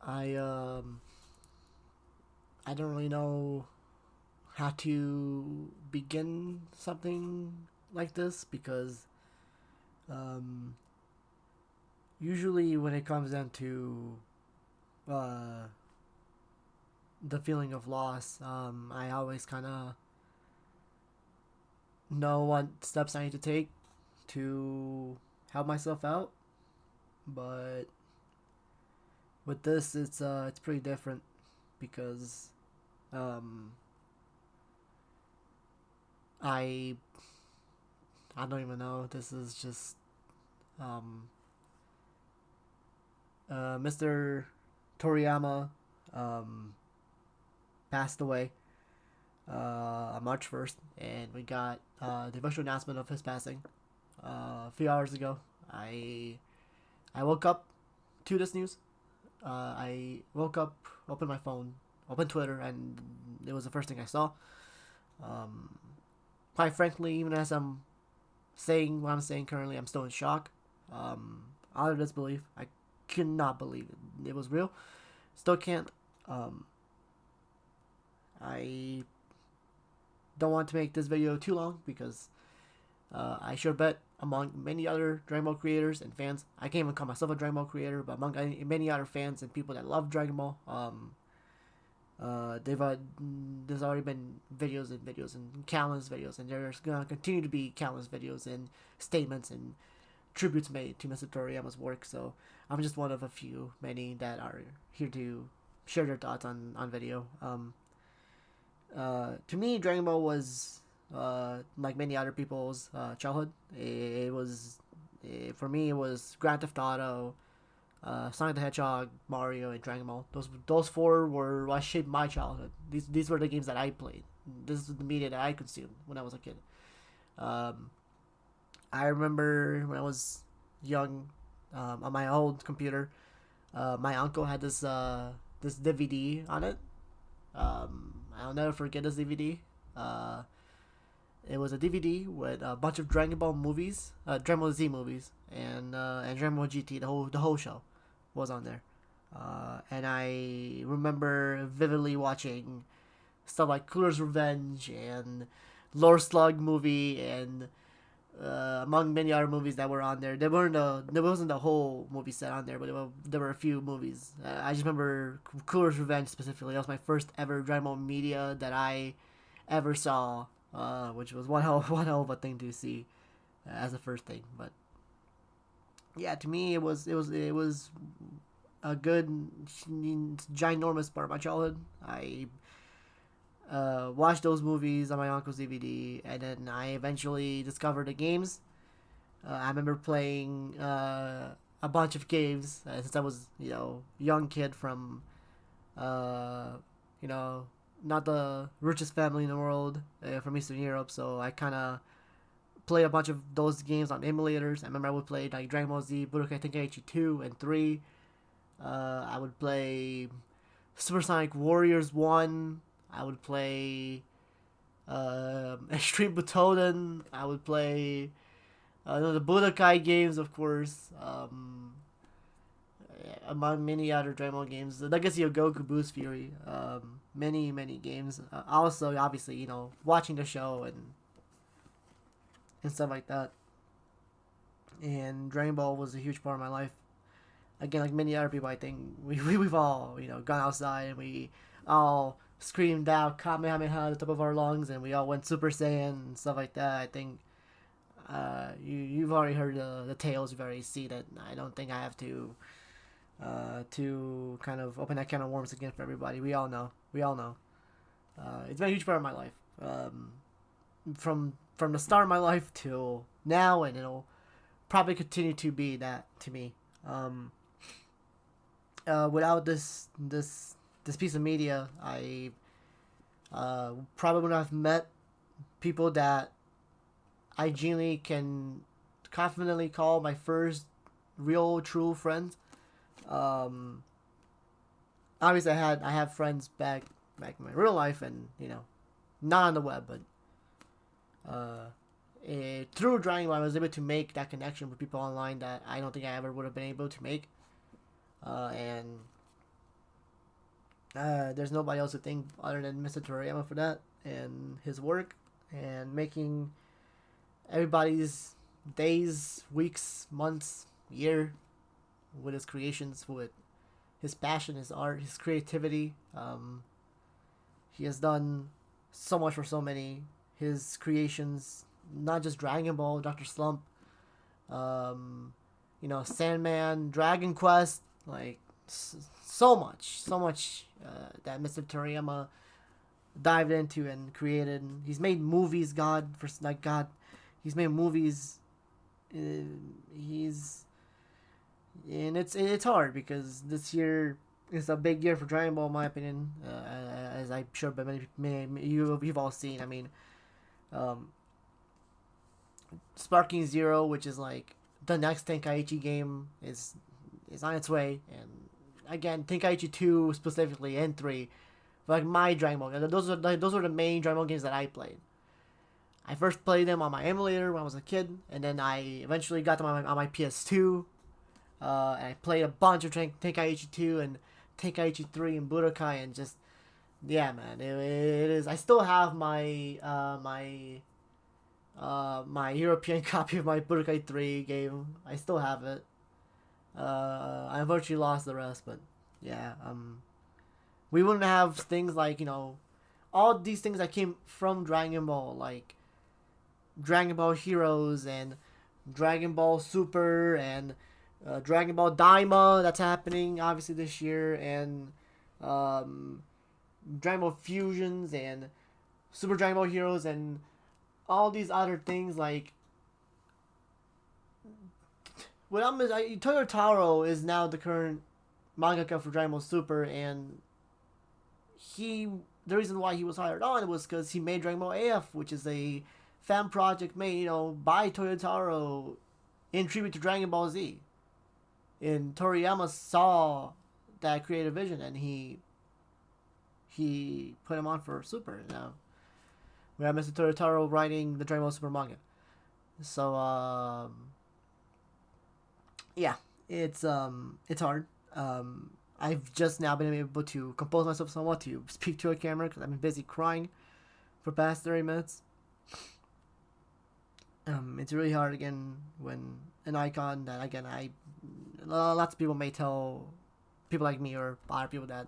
I I don't really know how to begin something like this because um, usually when it comes down to uh, the feeling of loss, I always kind of know what steps I need to take to help myself out. But with this, it's pretty different because um, I I don't even know. This is just um, Mr. Toriyama um, passed away on March 1st, and we got the official announcement of his passing a few hours ago. I woke up to this news. I woke up, opened my phone, opened Twitter, and it was the first thing I saw. Um, Quite frankly, even as I'm saying what I'm saying currently, I'm still in shock. Out of disbelief. I could not believe it was real. Still can't. Um, I don't want to make this video too long because I sure bet among many other Dragon Ball creators and fans, I can't even call myself a Dragon Ball creator, but among many other fans and people that love Dragon Ball, there's already been videos and videos and countless videos, and there's gonna continue to be countless videos and statements and tributes made to Mr. Toriyama's work. So I'm just one of a few, many that are here to share their thoughts on video. To me, Dragon Ball was like many other people's childhood. It was for me. It was Grand Theft Auto, Sonic the Hedgehog, Mario, and Dragon Ball. Those four were what shaped my childhood. These were the games that I played. This is the media that I consumed when I was a kid. Um, I remember when I was young, on my old computer, my uncle had this DVD on it. I'll never forget this DVD. Uh, it was a DVD with a bunch of Dragon Ball movies, Dragon Ball Z movies, and Dragon Ball GT. The whole show was on there, and I remember vividly watching stuff like Cooler's Revenge and Lord Slug movie and among many other movies that were on there. There wasn't the whole movie set on there, but there were a few movies. I just remember Cooler's Revenge specifically. That was my first ever Dragon Ball media that I ever saw, which was one hell of a thing to see as a first thing. But yeah, to me it was a good ginormous part of my childhood. I watched those movies on my uncle's DVD, and then I eventually discovered the games. I remember playing a bunch of games since I was, young kid from, uh, you know, not the richest family in the world from Eastern Europe. So I kind of played a bunch of those games on emulators. I remember I would play like Dragon Ball Z, Budokai Tenkaichi 2 and 3. I would play Super Sonic Warriors 1. I would play Extreme Butoden. I would play the Budokai games, of course, among many other Dragon Ball games. The Legacy of Goku Boost Fury. Many games. Also, obviously, watching the show and stuff like that. And Dragon Ball was a huge part of my life. Again, like many other people, I think we've all gone outside and we all screamed out Kamehameha at the top of our lungs, and we all went Super Saiyan and stuff like that. I think you've already heard the tales, you've already seen it. I don't think I have to kind of open that can of worms again for everybody. We all know. It's been a huge part of my life, from the start of my life till now, and it'll probably continue to be that to me. Without this piece of media, I probably would not have met people that I genuinely can confidently call my first real true friends. Um, Obviously, I have friends back in my real life, and not on the web, but through drawing, I was able to make that connection with people online that I don't think I ever would have been able to make. And There's nobody else to thank other than Mr. Toriyama for that and his work and making everybody's days, weeks, months, year with his creations, with his passion, his art, his creativity. He has done so much for so many. His creations, not just Dragon Ball, Doctor Slump, um, Sandman, Dragon Quest, like so much that Mr. Toriyama dived into and created. He's made movies, God. He's made movies. Uh, he's and it's hard because this year is a big year for Dragon Ball, in my opinion. As I'm sure, but many you've all seen. I mean, um, Sparking Zero, which is like the next Tenkaichi game, is on its way, and again Tenkaichi 2 specifically and 3, like my Dragon Ball. Those are the main Dragon Ball games that I played. I first played them on my emulator when I was a kid, and then I eventually got them on my PS2. And I played a bunch of Tenkaichi 2 and Tenkaichi 3 and Budokai, and just yeah, man, it is. I still have my European copy of my Budokai 3 game. I still have it. I virtually lost the rest, but yeah, we wouldn't have things like all these things that came from Dragon Ball, like Dragon Ball Heroes and Dragon Ball Super and Dragon Ball Daima that's happening obviously this year, and Dragon Ball Fusions and Super Dragon Ball Heroes and all these other things like. Toyotaro is now the current mangaka for Dragon Ball Super, and the reason why he was hired on was because he made Dragon Ball AF, which is a fan project made by Toyotaro in tribute to Dragon Ball Z. And Toriyama saw that creative vision, and he put him on for Super. Now we have Mr. Toyotaro writing the Dragon Ball Super manga. So yeah, it's hard. I've just now been able to compose myself somewhat to speak to a camera because I've been busy crying for the past 30 minutes. It's really hard again when an icon that again lots of people may tell people like me or other people that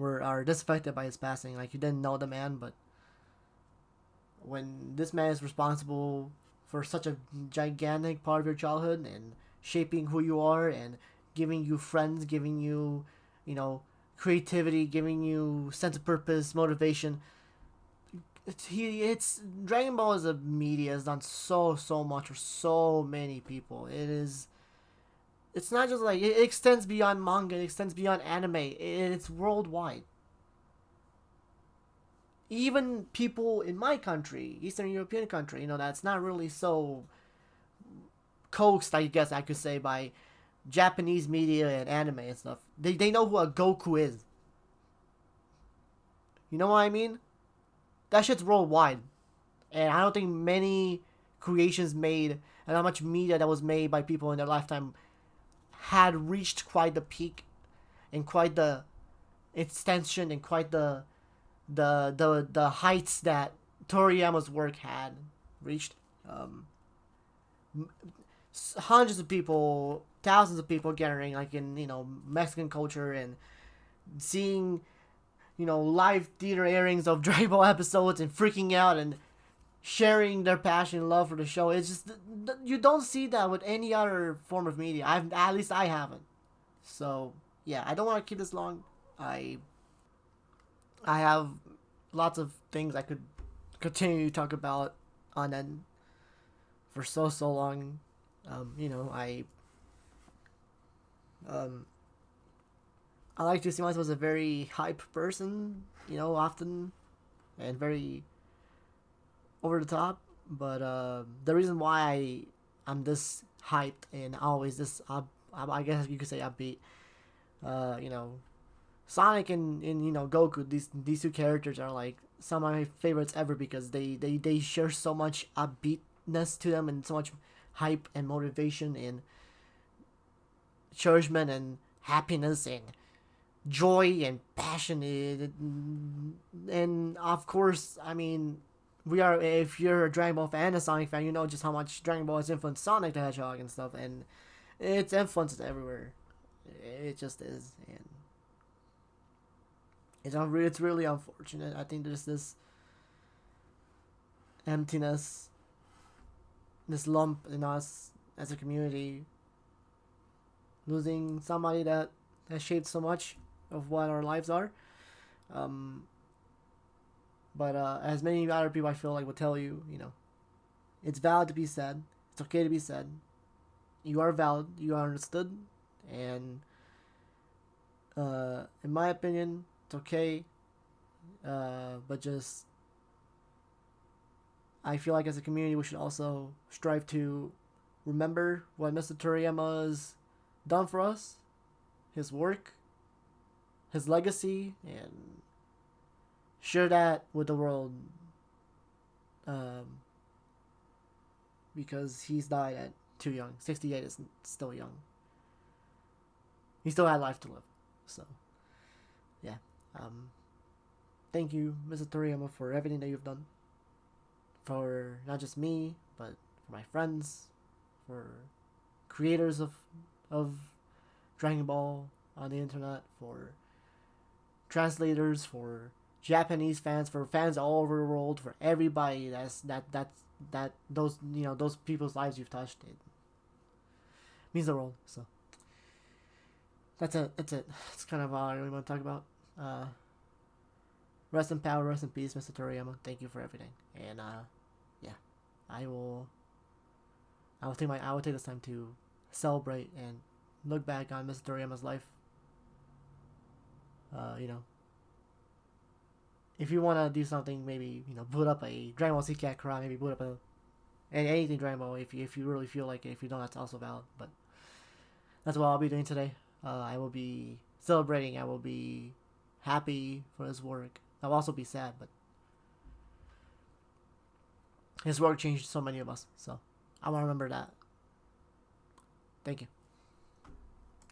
are disaffected by his passing, like you didn't know the man, but when this man is responsible for such a gigantic part of your childhood and shaping who you are and giving you friends, giving you, creativity, giving you sense of purpose, motivation. It's Dragon Ball as a media has done so much for so many people. It's not just like it extends beyond manga, it extends beyond anime. It's worldwide. Even people in my country, Eastern European country, that's not really so coaxed, I guess I could say, by Japanese media and anime and stuff. They know who a Goku is. You know what I mean? That shit's worldwide. And I don't think many creations made and how much media that was made by people in their lifetime had reached quite the peak and quite the extension and quite the heights that Toriyama's work had reached. Hundreds of people, thousands of people gathering, like in Mexican culture, and seeing live theater airings of Dragon Ball episodes and freaking out and sharing their passion and love for the show. It's just you don't see that with any other form of media. At least I haven't. So yeah, I don't want to keep this long. I have lots of things I could continue to talk about on end for so long. I like to see myself as a very hype person, often, and very over the top. But the reason why I'm this hyped and always this I guess you could say upbeat, Sonic and Goku, these two characters are like some of my favorites ever because they share so much upbeatness to them and so much hype and motivation and encouragement and happiness and joy and passion. And of course, I mean, we are, if you're a Dragon Ball fan and a Sonic fan, you know just how much Dragon Ball has influenced Sonic the Hedgehog and stuff, and its influence is everywhere. It just is, and it's really unfortunate. I think there's this emptiness, this lump in us as a community, losing somebody that has shaped so much of what our lives are. Um, but as many other people I feel like will tell you, it's valid to be sad. It's okay to be sad. You are valid. You are understood, and in my opinion, it's okay. But just I feel like as a community, we should also strive to remember what Mr. Toriyama has done for us, his work, his legacy, and share that with the world. Um, because he's died at too young. 68 is still young. He still had life to live. So, yeah. Um, Thank you, Mr. Toriyama, for everything that you've done. For not just me, but for my friends, for creators of Dragon Ball on the internet, for translators, for Japanese fans, for fans all over the world, for everybody that those people's lives you've touched. It means the world. So that's it. That's it. That's kind of all I really want to talk about. Rest in power, rest in peace, Mr. Toriyama. Thank you for everything. And yeah, I will. I will take this time to celebrate and look back on Mr. Toriyama's life. You know, if you want to do something, maybe boot up a Dragon Ball Z Kakarot, maybe boot up anything Dragon Ball if you really feel like it. If you don't, that's also valid. But that's what I'll be doing today. I will be celebrating. I will be happy for his work. I'll also be sad, but his work changed so many of us. So I want to remember that. Thank you.